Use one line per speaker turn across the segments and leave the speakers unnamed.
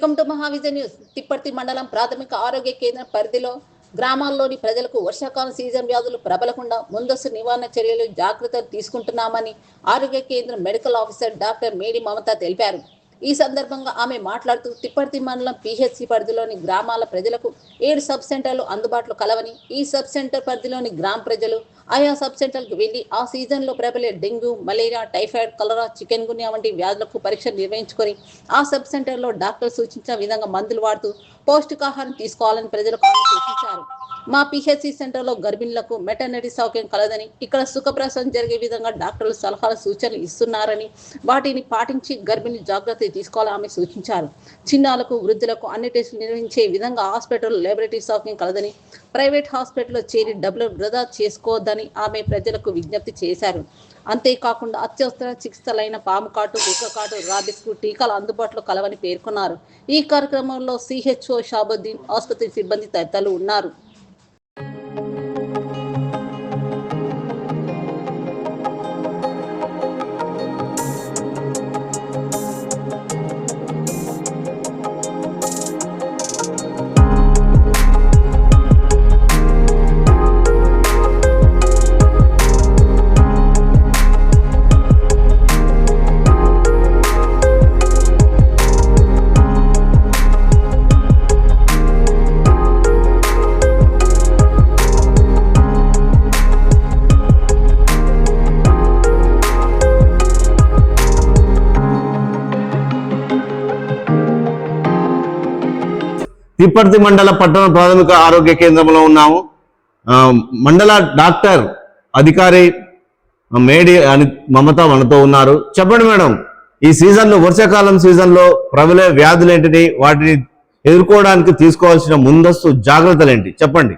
Welcome to Mahavision news. Thipparthi మండలం ప్రాథమిక ఆరోగ్య కేంద్రం పరిధిలో గ్రామాల్లోని ప్రజలకు వర్షాకాల సీజన్ వ్యాధులు ప్రబలకుండా ముందస్తు నివారణ చర్యలు జాగ్రత్తలు తీసుకుంటున్నామని ఆరోగ్య కేంద్రం మెడికల్ ఆఫీసర్ డాక్టర్ మేడి మమత తెలిపారు. ఈ సందర్భంగా ఆమె మాట్లాడుతూ తిప్పర్తి మండలం పిహెచ్సి పరిధిలోని గ్రామాల ప్రజలకు 7 సబ్ సెంటర్లు అందుబాటులో కలవని, ఈ సబ్ సెంటర్ పరిధిలోని గ్రామ ప్రజలు ఆయా సబ్ సెంటర్లకు వెళ్లి ఆ సీజన్లో ప్రబలే డెంగ్యూ, మలేరియా, టైఫాయిడ్, కలరా, చికెన్ గున్యా వంటి వ్యాధులకు పరీక్షలు నిర్వహించుకొని ఆ సబ్ సెంటర్లో డాక్టర్ సూచించిన విధంగా మందులు వాడుతూ పౌష్టికాహారం తీసుకోవాలని ప్రజలకు ఆమె సూచించారు. మా పిహెచ్సి సెంటర్లో గర్భిణులకు మెటర్నిటీ సౌకర్యం కలదని, ఇక్కడ సుఖప్రసవం జరిగే విధంగా డాక్టర్లు సలహాలు సూచనలు ఇస్తున్నారని వాటిని పాటించి గర్భిణి జాగ్రత్త తీసుకోవాలని ఆమె సూచించారు. చిన్నాలకు, వృద్ధులకు అన్ని టెస్టులు నిర్వహించే విధంగా హాస్పిటల్ లాబొరేటరీ సౌకర్యం కలదని, ప్రైవేట్ హాస్పిటల్లో చేరి డబ్బులు వృధా చేసుకోవద్దని ఆమె ప్రజలకు విజ్ఞప్తి చేశారు. అంతేకాకుండా అత్యవసర చికిత్సలైన పాము కాటు, కుక్క కాటు, రాబిస్ కు టీకాలు అందుబాటులో కలవని పేర్కొన్నారు. ఈ కార్యక్రమంలో సిహెచ్ఓ షాబుద్దీన్, ఆసుపత్రి సిబ్బంది తదితరులు ఉన్నారు.
తిప్పర్తి మండల పట్టణ ప్రాథమిక ఆరోగ్య కేంద్రంలో ఉన్నాము. మండల డాక్టర్ అధికారి మేడి మమత మనతో ఉన్నారు. చెప్పండి మేడం, ఈ సీజన్లో, వర్షాకాలం సీజన్లో ప్రబలే వ్యాధులు ఏంటిది, వాటిని ఎదుర్కోవడానికి తీసుకోవాల్సిన ముందస్తు జాగ్రత్తలు ఏంటి చెప్పండి.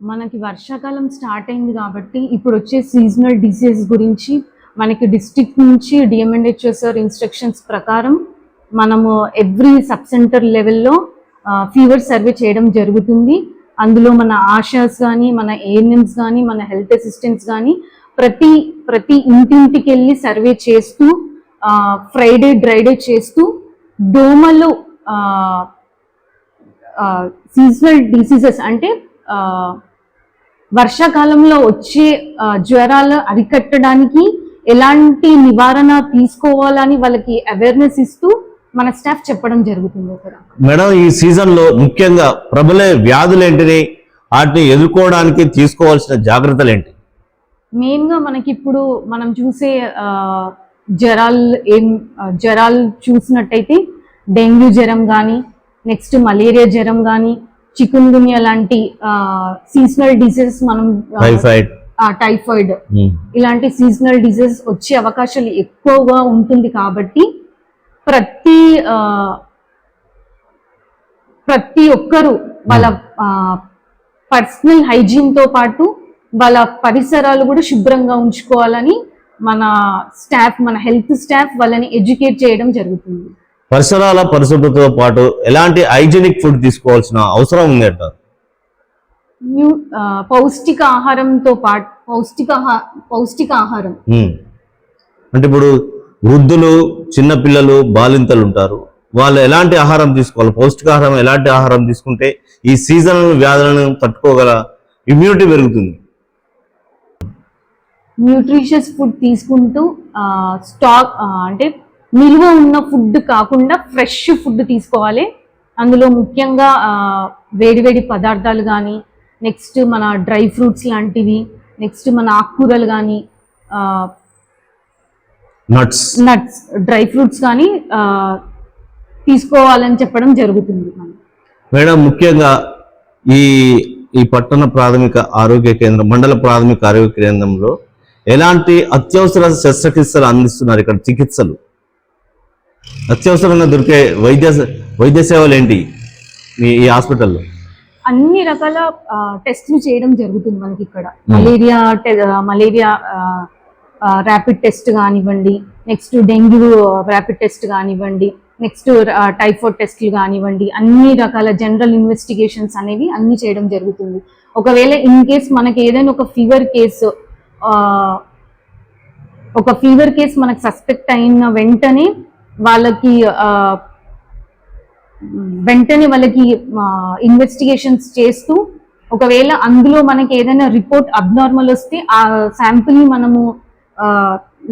మనకి వర్షాకాలం స్టార్ట్ అయింది కాబట్టి ఇప్పుడు వచ్చే సీజనల్ డిసీజ్ గురించి మనకి డిస్ట్రిక్ట్ నుంచి డిఎంఎన్హెచ్ఓ సార్ ఇన్స్ట్రక్షన్స్ ప్రకారం మనము ఎవ్రీ సబ్ సెంటర్ లెవెల్లో ఫీవర్ సర్వే చేయడం జరుగుతుంది. అందులో మన ఆశాస్ కానీ, మన ఏఎన్ఎంస్ కానీ, మన హెల్త్ అసిస్టెంట్స్ కానీ ప్రతి ఇంటింటికి వెళ్ళి సర్వే చేస్తూ, ఫ్రైడే డ్రైడే చేస్తూ దోమలు, సీజనల్ డిసీజెస్ అంటే వర్షాకాలంలో వచ్చే జ్వరాలు అరికట్టడానికి ఎలాంటి నివారణ తీసుకోవాలని వాళ్ళకి అవేర్నెస్ ఇస్తూ మన స్టాఫ్ చెప్పడం జరుగుతుంది.
మేడం, ఈ సీజన్ లో ముఖ్యంగా ప్రబలే వ్యాధులు ఏంటిని, వాటిని ఎదుర్కోవడానికి తీసుకోవాల్సిన జాగ్రత్తలు ఏంటి?
మెయిన్ గా మనకి ఇప్పుడు మనం చూసే జ్వరాలు చూసినట్టయితే డెంగ్యూ జ్వరం కానీ, నెక్స్ట్ మలేరియా జ్వరం కానీ, చికెన్ గున్యా లాంటి సీజనల్ డిసీజెస్, మనం టైఫాయిడ్ ఇలాంటి సీజనల్ డిసీజెస్ వచ్చే అవకాశాలు ఎక్కువగా ఉంటుంది. కాబట్టి ప్రతి ఒక్కరూ వాళ్ళ పర్సనల్ హైజీన్ తో పాటు వాళ్ళ పరిసరాలు కూడా శుభ్రంగా ఉంచుకోవాలని మన స్టాఫ్, మన హెల్త్ స్టాఫ్ వాళ్ళని ఎడ్యుకేట్ చేయడం జరుగుతుంది.
పరిసరాల పరిశుభ్రతతో పాటు ఎలాంటి హైజీనిక్ ఫుడ్ తీసుకోవాల్సిన అవసరం ఉంది అంటారు?
పౌష్టిక ఆహారంతో పాటు పౌష్టిక ఆహారం
అంటే ఇప్పుడు వృద్ధులు, చిన్నపిల్లలు, బాలింతలు ఉంటారు. వాళ్ళు ఎలాంటి ఆహారం తీసుకోవాలి? పౌష్టికాహారం ఎలాంటి ఆహారం తీసుకుంటే ఈ సీజన్ వ్యాధులను తట్టుకోగల ఇమ్యూనిటీ పెరుగుతుంది?
న్యూట్రిషియస్ ఫుడ్ తీసుకుంటూ స్టాక్ అంటే నిల్వ ఉన్న ఫుడ్ కాకుండా ఫ్రెష్ ఫుడ్ తీసుకోవాలి. అందులో ముఖ్యంగా వేడివేడి పదార్థాలు కానీ, నెక్స్ట్ మన డ్రై ఫ్రూట్స్ లాంటివి, నెక్స్ట్ మన ఆకుకూరలు కానీ, నట్స్ డ్రై ఫ్రూట్స్ కానీ తీసుకోవాలని చెప్పడం జరుగుతుంది.
మేడం, ముఖ్యంగా ఈ పట్టణ ప్రాథమిక ఆరోగ్య కేంద్రం, మండల ప్రాథమిక ఆరోగ్య కేంద్రంలో ఎలాంటి అత్యవసర శస్త్రచికిత్సలు అందిస్తున్నారు? ఇక్కడ చికిత్సలు అత్యవసరంగా దొరికే వైద్య సేవలు ఏంటి ఈ హాస్పిటల్లో?
అన్ని రకాల టెస్టులు చేయడం జరుగుతుంది మనకి ఇక్కడ. మలేరియా ర్యాపిడ్ టెస్ట్ కానివ్వండి, నెక్స్ట్ డెంగ్యూ ర్యాపిడ్ టెస్ట్ కానివ్వండి, నెక్స్ట్ టైఫాయిడ్ టెస్ట్లు కానివ్వండి, అన్ని రకాల జనరల్ ఇన్వెస్టిగేషన్స్ అనేవి అన్ని చేయడం జరుగుతుంది. ఒకవేళ ఇన్ కేస్ మనకి ఏదైనా ఒక ఫీవర్ కేసు మనకు సస్పెక్ట్ అయిన వెంటనే వాళ్ళకి వెంటనే వాళ్ళకి ఇన్వెస్టిగేషన్స్ చేస్తూ ఒకవేళ అందులో మనకి ఏదైనా రిపోర్ట్ అబ్నార్మల్ వస్తే ఆ శాంపుల్ ని మనము ఆ,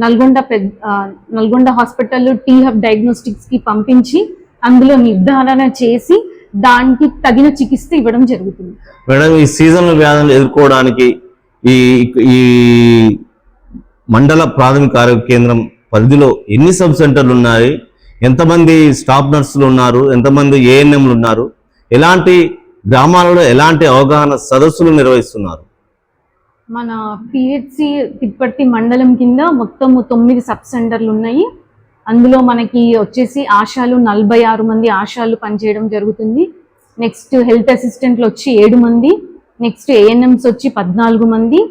Nalgonda hospital T hub diagnostics కి పంపించి అందులో నిర్ధారణ చేసి దానికి తగిన చికిత్స ఇవ్వడం జరుగుతుంది.
మేడం, ఈ సీజనల్ వ్యాధులను ఎదుర్కోవడానికి ఈ ఈ మండల ప్రాథమిక ఆరోగ్య కేంద్రం పరిధిలో ఎన్ని సబ్ సెంటర్లు ఉన్నాయి, ఎంతమంది స్టాఫ్ నర్సులు ఉన్నారు, ఎంతమంది ఏఎన్ఎంలు ఉన్నారు, ఎలాంటి గ్రామాలలో ఎలాంటి అవగాహన సదస్సులు నిర్వహిస్తున్నారు?
మన పిహెచ్సి తిప్పర్తి మండలం కింద మొత్తం 9 సబ్ సెంటర్లు ఉన్నాయి. అందులో మనకి వచ్చేసి ఆశాలు 46 మంది ఆశాలు పనిచేయడం జరుగుతుంది. నెక్స్ట్ హెల్త్ అసిస్టెంట్లు వచ్చి 7 మంది, నెక్స్ట్ ఏఎన్ఎంస్ వచ్చి 14 మంది,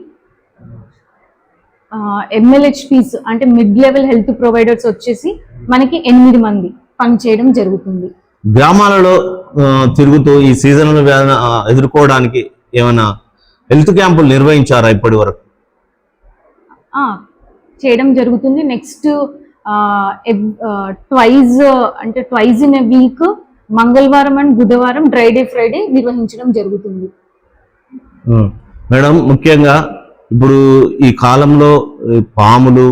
ఎంఎల్హెచ్పిస్ అంటే మిడ్ లెవెల్ హెల్త్ ప్రొవైడర్స్ వచ్చేసి మనకి 8 మంది పనిచేయడం జరుగుతుంది.
గ్రామాలలో తిరుగుతూ ఈ సీజనల్ వ్యాధులను ఎదుర్కోవడానికి ఏమైనా హెల్త్ క్యాంపులు నిర్వహించారా ఇప్పటి వరకు?
చేయడం జరుగుతుంది. Next twice in a week మంగళవారం అండ్ బుధవారం డ్రై డే ఫ్రైడే నిర్వహించడం జరుగుతుంది.
మేడం, ముఖ్యంగా ఇప్పుడు ఈ కాలంలో పాములు,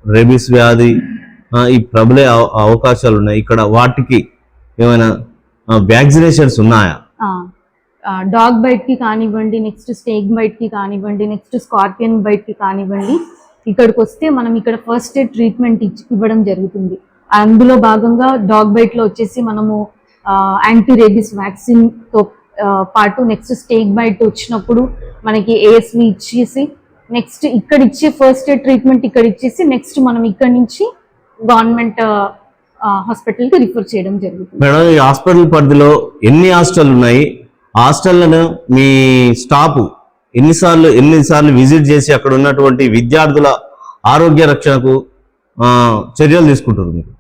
రేబీస్ వ్యాధి ఈ ప్రబలే అవకాశాలు ఉన్నాయి. ఇక్కడ వాటికి ఏమైనా వ్యాక్సినేషన్స్ ఉన్నాయా?
డాగ్ బైట్ కి కానివ్వండి, నెక్స్ట్ స్నేక్ బైట్ కి కానివ్వండి, నెక్స్ట్ స్కార్పియన్ బైట్ కి కానివ్వండి, ఇక్కడికి వస్తే మనం ఇక్కడ ఫస్ట్ ఎయిడ్ ట్రీట్మెంట్ ఇవ్వడం జరుగుతుంది. అందులో భాగంగా డాగ్ బైట్ లో వచ్చేసి మనము యాంటీ రేబీస్ వ్యాక్సిన్ తో పాటు నెక్స్ట్ స్నేక్ బైట్ వచ్చినప్పుడు మనకి ఏఎస్వి ఇచ్చేసి నెక్స్ట్ ఇక్కడ ఇచ్చే ఫస్ట్ ఎయిడ్ ట్రీట్మెంట్ ఇక్కడ ఇచ్చేసి నెక్స్ట్ మనం ఇక్కడ నుంచి గవర్నమెంట్ హాస్పిటల్ కి రిఫర్ చేయడం జరుగుతుంది.
మేడం, ఈ హాస్పిటల్ పరిధిలో ఎన్ని హాస్టల్ ఉన్నాయి? హాస్టళ్లను మీ స్టాఫ్ ఎన్నిసార్లు విజిట్ చేసి అక్కడ ఉన్నటువంటి విద్యార్థుల ఆరోగ్య రక్షణకు చర్యలు తీసుకుంటారు? మీరు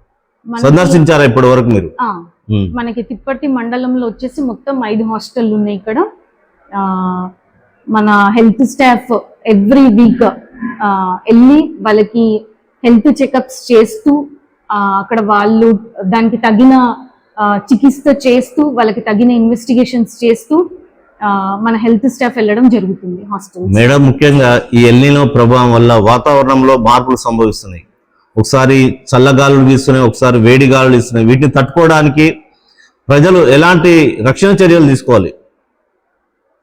సందర్శించారా ఇప్పటి వరకు మీరు?
మనకి తిప్పర్తి మండలంలో వచ్చేసి మొత్తం 5 హాస్టల్ ఉన్నాయి. ఇక్కడ మన హెల్త్ స్టాఫ్ ఎవ్రీ వీక్ వెళ్ళి వాళ్ళకి హెల్త్ చెకప్స్ చేస్తూ అక్కడ వాళ్ళు దానికి తగిన చికిత్స చేస్తూ వాళ్ళకి తగిన ఇన్వెస్టిగేషన్స్ చేస్తూ మన హెల్త్ స్టాఫ్ వెళ్ళడం జరుగుతుంది హాస్టల్.
మేడం, ముఖ్యంగా ఈ ఎల్నినో ప్రభావం వల్ల వాతావరణంలో మార్పులు సంభవిస్తున్నాయి. ఒకసారి చల్లగాలులు వీస్తున్నాయి, ఒకసారి వేడి గాలులు వీస్తున్నాయి. వీటిని తట్టుకోవడానికి ప్రజలు ఎలాంటి రక్షణ చర్యలు తీసుకోవాలి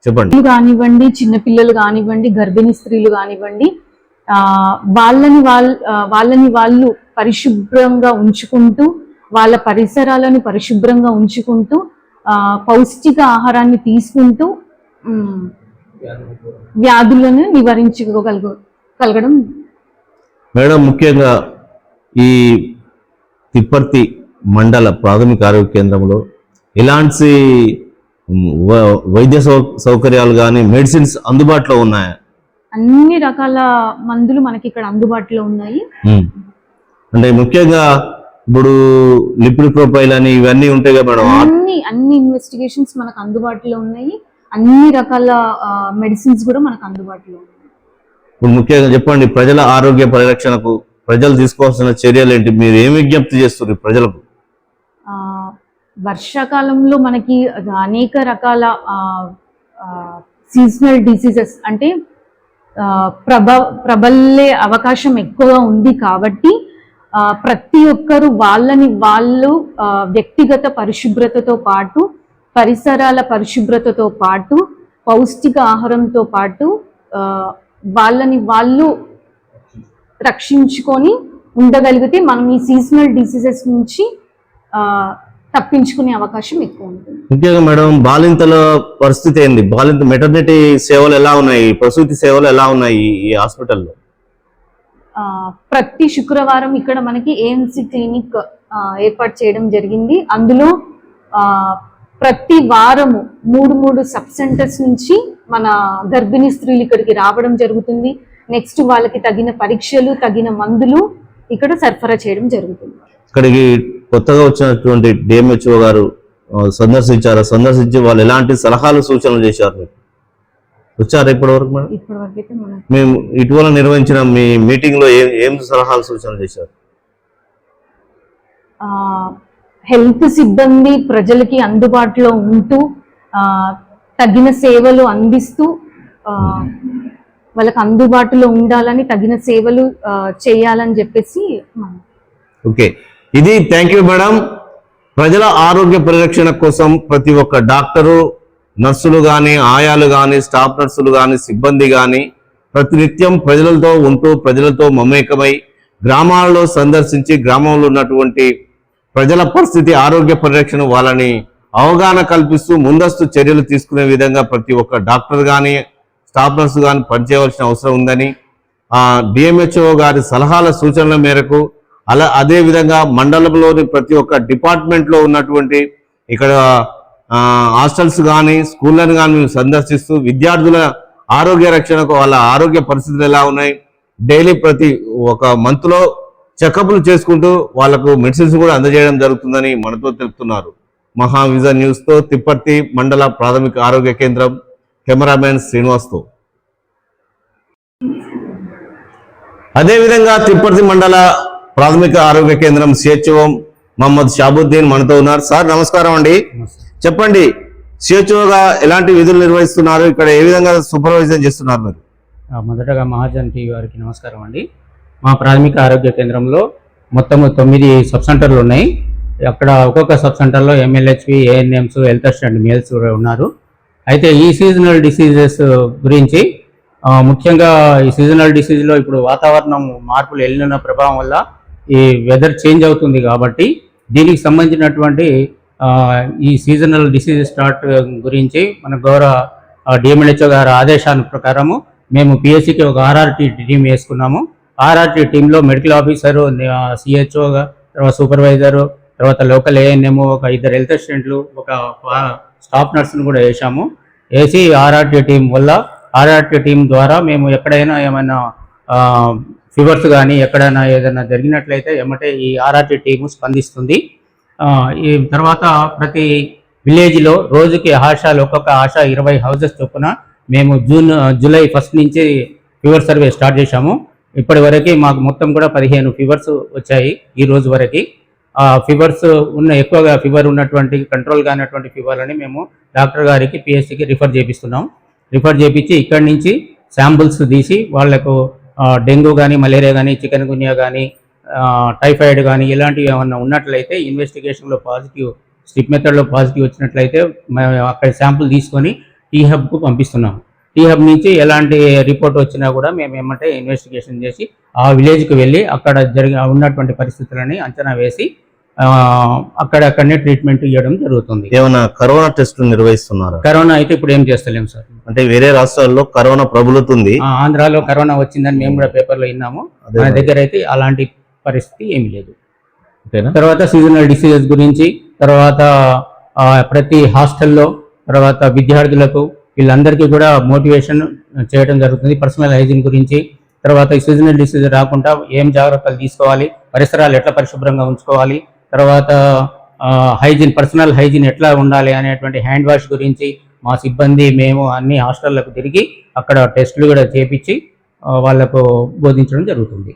చెప్పండి?
కానివ్వండి, చిన్నపిల్లలు కానివ్వండి, గర్భిణీ స్త్రీలు కానివ్వండి, వాళ్ళని వాళ్ళు పరిశుభ్రంగా ఉంచుకుంటూ వాళ్ళ పరిసరాలను పరిశుభ్రంగా ఉంచుకుంటూ పౌష్టిక ఆహారాన్ని తీసుకుంటూ వ్యాధులను నివారించుకోగలగడం.
మేడం, ముఖ్యంగా ఈ తిప్పర్తి మండల ప్రాథమిక ఆరోగ్య కేంద్రంలో ఎలాంటి వైద్య సౌకర్యాలు కానీ మెడిసిన్స్ అందుబాటులో ఉన్నాయా?
అన్ని రకాల మందులు మనకి ఇక్కడ అందుబాటులో ఉన్నాయి.
అంటే ముఖ్యంగా ఇప్పుడు లిపిడ్ ప్రొఫైల్ అని ఇవన్నీ ఉంటాయి కదా మేడం?
అన్ని ఇన్వెస్టిగేషన్స్ మనకు అందుబాటులో ఉన్నాయి. అన్ని రకాల మెడిసిన్స్ కూడా మనకు అందుబాటులో ఉన్నాయి.
ఇప్పుడు ముఖ్యంగా చెప్పండి, ప్రజల ఆరోగ్య పరిరక్షణకు ప్రజలు తీసుకోవాల్సిన చర్యలు ఏంటి? మీరు ఏం విజ్ఞప్తి చేస్తున్నారు ప్రజలకు?
వర్షాకాలంలో మనకి అనేక రకాల సీజనల్ డిసీజెస్ అంటే ప్రబలే అవకాశం ఎక్కువగా ఉంది. కాబట్టి ప్రతి ఒక్కరు వాళ్ళని వాళ్ళు వ్యక్తిగత పరిశుభ్రతతో పాటు పరిసరాల పరిశుభ్రతతో పాటు పౌష్టిక ఆహారంతో పాటు వాళ్ళని వాళ్ళు రక్షించుకొని ఉండగలిగితే మనం ఈ సీజనల్ డిసీజెస్ నుంచి తప్పించుకునే అవకాశం ఎక్కువ ఉంటుంది.
ముఖ్యంగా మేడం, బాలింతల పరిస్థితి ఏంది? మెటర్నిటీ సేవలు ఎలా ఉన్నాయి? ప్రసూతి సేవలు ఎలా ఉన్నాయి ఈ హాస్పిటల్లో?
ప్రతి శుక్రవారం ఇక్కడ మనకి ఏఎంసీ క్లినిక్ ఏర్పాటు చేయడం జరిగింది. అందులో ప్రతి వారము 3 సబ్ సెంటర్స్ నుంచి మన గర్భిణీ స్త్రీలు ఇక్కడికి రావడం జరుగుతుంది. నెక్స్ట్ వాళ్ళకి తగిన పరీక్షలు, తగిన మందులు ఇక్కడ సరఫరా చేయడం జరుగుతుంది.
ఇక్కడికి కొత్తగా వచ్చినటువంటి డిఎంహెచ్ఓ గారు సందర్శించారా? సందర్శించి వాళ్ళు ఎలాంటి సలహాలు సూచనలు చేశారు? వచ్చారా ఇప్పటి వరకు మేడం?
ఇప్పటివరకు అయితే
మేము ఇటీవల నిర్వహించిన మీ మీటింగ్ లో ఏం సలహాలు సూచనలు చేశారు?
హెల్త్ సిబ్బంది ప్రజలకి అందుబాటులో ఉంటూ తగిన సేవలు అందిస్తూ వాళ్ళకి అందుబాటులో ఉండాలని తగిన సేవలు చేయాలని చెప్పేసి
ఓకే, ఇది థ్యాంక్ యూ మేడం. ప్రజల ఆరోగ్య పరిరక్షణ కోసం ప్రతి ఒక్క డాక్టరు, నర్సులు కానీ, ఆయాలు కానీ, స్టాఫ్ నర్సులు కానీ, సిబ్బంది కానీ ప్రతినిత్యం ప్రజలతో ఉంటూ ప్రజలతో మమేకమై గ్రామాలలో సందర్శించి గ్రామంలో ఉన్నటువంటి ప్రజల పరిస్థితి, ఆరోగ్య పరిరక్షణ వాళ్ళని అవగాహన కల్పిస్తూ ముందస్తు చర్యలు తీసుకునే విధంగా ప్రతి ఒక్క డాక్టర్ కానీ, స్టాఫ్ నర్సు కానీ పనిచేయవలసిన అవసరం ఉందని డిఎంహెచ్ఓ గారి సలహాల సూచనల మేరకు అదేవిధంగా మండలంలోని ప్రతి ఒక్క డిపార్ట్మెంట్లో ఉన్నటువంటి ఇక్కడ హాస్టల్స్ కానీ, స్కూళ్ళను కానీ సందర్శిస్తూ విద్యార్థుల ఆరోగ్య రక్షణకు వాళ్ళ ఆరోగ్య పరిస్థితులు ఎలా ఉన్నాయి, డైలీ ప్రతి ఒక మంత్లో చెకప్లు చేసుకుంటూ వాళ్ళకు మెడిసిన్స్ కూడా అందజేయడం జరుగుతుందని మనతో తెలుపుతున్నారు. మహావిజన్ న్యూస్తో తిప్పర్తి మండల ప్రాథమిక ఆరోగ్య కేంద్రం కెమెరామెన్ శ్రీనివాస్తో. అదేవిధంగా తిప్పర్తి మండల ప్రాథమిక ఆరోగ్య కేంద్రం సిహెచ్ఓ మహమ్మద్ షాబుద్దీన్ మనతో ఉన్నారు. సార్ నమస్కారం అండి. చెప్పండి, సిహెచ్ఓగా ఎలాంటి విధులు నిర్వహిస్తున్నారు, ఇక్కడ ఏ విధంగా సూపర్వైజన్ చేస్తున్నారు మీరు?
మొదటగా మహాజన్ టీవీ వారికి నమస్కారం అండి. మా ప్రాథమిక ఆరోగ్య కేంద్రంలో మొత్తం 9 సబ్ సెంటర్లు ఉన్నాయి. అక్కడ ఒక్కొక్క సబ్ సెంటర్లో MLHP, ANMs, health assistant males కూడా ఉన్నారు. అయితే ఈ సీజనల్ డిసీజెస్ గురించి ముఖ్యంగా ఈ సీజనల్ డిసీజ్లో ఇప్పుడు వాతావరణం మార్పులు ఎల్లిన ప్రభావం వల్ల ఈ వెదర్ చేంజ్ అవుతుంది కాబట్టి దీనికి సంబంధించినటువంటి ఈ సీజనల్ డిసీజ్ స్టార్ట్ గురించి మన గౌరవ డిఎంహెచ్ఓ గారి ఆదేశాల ప్రకారము మేము పిఎస్సికి ఒక RRT టీం వేసుకున్నాము. RRT టీంలో మెడికల్ ఆఫీసరు, CHO, తర్వాత సూపర్వైజరు, తర్వాత లోకల్ ANM, ఒక 2 హెల్త్ అసిస్టెంట్లు, ఒక స్టాఫ్ నర్సును కూడా వేసాము. వేసి RRT టీం వల్ల RRT టీం ద్వారా మేము ఎక్కడైనా ఏమైనా ఫీవర్స్ కానీ ఎక్కడైనా ఏదైనా జరిగినట్లయితే ఏమంటే ఈ RRT టీము స్పందిస్తుంది. ఈ తర్వాత ప్రతి విలేజ్లో రోజుకి ఆశాలు, ఒక్కొక్క ఆశ 20 హౌసెస్ చొప్పున మేము జూలై 1 నుంచి ఫీవర్ సర్వే స్టార్ట్ చేశాము. ఇప్పటి వరకు మాకు మొత్తం కూడా 15 ఫీవర్స్ వచ్చాయి ఈ రోజు వరకు. ఆ ఫీవర్స్ ఎక్కువగా ఫీవర్ ఉన్నటువంటి, కంట్రోల్ కానటువంటి ఫీవర్లని మేము డాక్టర్ గారికి పిఎస్సికి రిఫర్ చేపిస్తున్నాం. రిఫర్ చేపించి ఇక్కడి నుంచి శాంపుల్స్ తీసి వాళ్లకు డెంగ్యూ కానీ, మలేరియా కానీ, చికెన్ గున్యా కానీ, టైఫాయిడ్ కానీ ఇలాంటివి ఏమన్నా ఉన్నట్లయితే ఇన్వెస్టిగేషన్లో పాజిటివ్, స్ట్రిప్ మెథడ్లో పాజిటివ్ వచ్చినట్లయితే మేము అక్కడ శాంపుల్ తీసుకొని టీహబ్కు పంపిస్తున్నాం. టీహబ్ నుంచి ఎలాంటి రిపోర్ట్ వచ్చినా కూడా మేము ఏమంటే ఇన్వెస్టిగేషన్ చేసి ఆ విలేజ్కి వెళ్ళి అక్కడ ఉన్నటువంటి పరిస్థితులని అంచనా వేసి అక్కడనే ట్రీట్మెంట్ ఇవ్వడం జరుగుతుంది.
ఏమైనా కరోనా టెస్ట్ నిర్వహిస్తున్నారు?
కరోనా అయితే ఇప్పుడు ఏం చేస్తలేము సార్.
అంటే వేరే రాష్ట్రాల్లో కరోనా ప్రబలుతుంది,
ఆంధ్రాలో కరోనా వచ్చిందని మేము కూడా పేపర్లో విన్నాము. మన దగ్గర అయితే అలాంటి పరిస్థితి ఏమీ లేదు. తర్వాత సీజనల్ డిసీజెస్ గురించి, తర్వాత ప్రతి హాస్టల్లో, తర్వాత విద్యార్థులకు వీళ్ళందరికీ కూడా మోటివేషన్ చేయడం జరుగుతుంది. పర్సనల్ హైజీన్ గురించి, తర్వాత ఈ సీజనల్ డిసీజ్ రాకుండా ఏం జాగ్రత్తలు తీసుకోవాలి, పరిసరాలు ఎట్లా పరిశుభ్రంగా ఉంచుకోవాలి, తర్వాత హైజీన్, పర్సనల్ హైజీన్ ఎట్లా ఉండాలి అనేటువంటి హ్యాండ్ వాష్ గురించి మా సిబ్బంది, మేము అన్ని హాస్టళ్లకు తిరిగి అక్కడ టెస్టులు కూడా చేపించి వాళ్లకు బోధించడం జరుగుతుంది.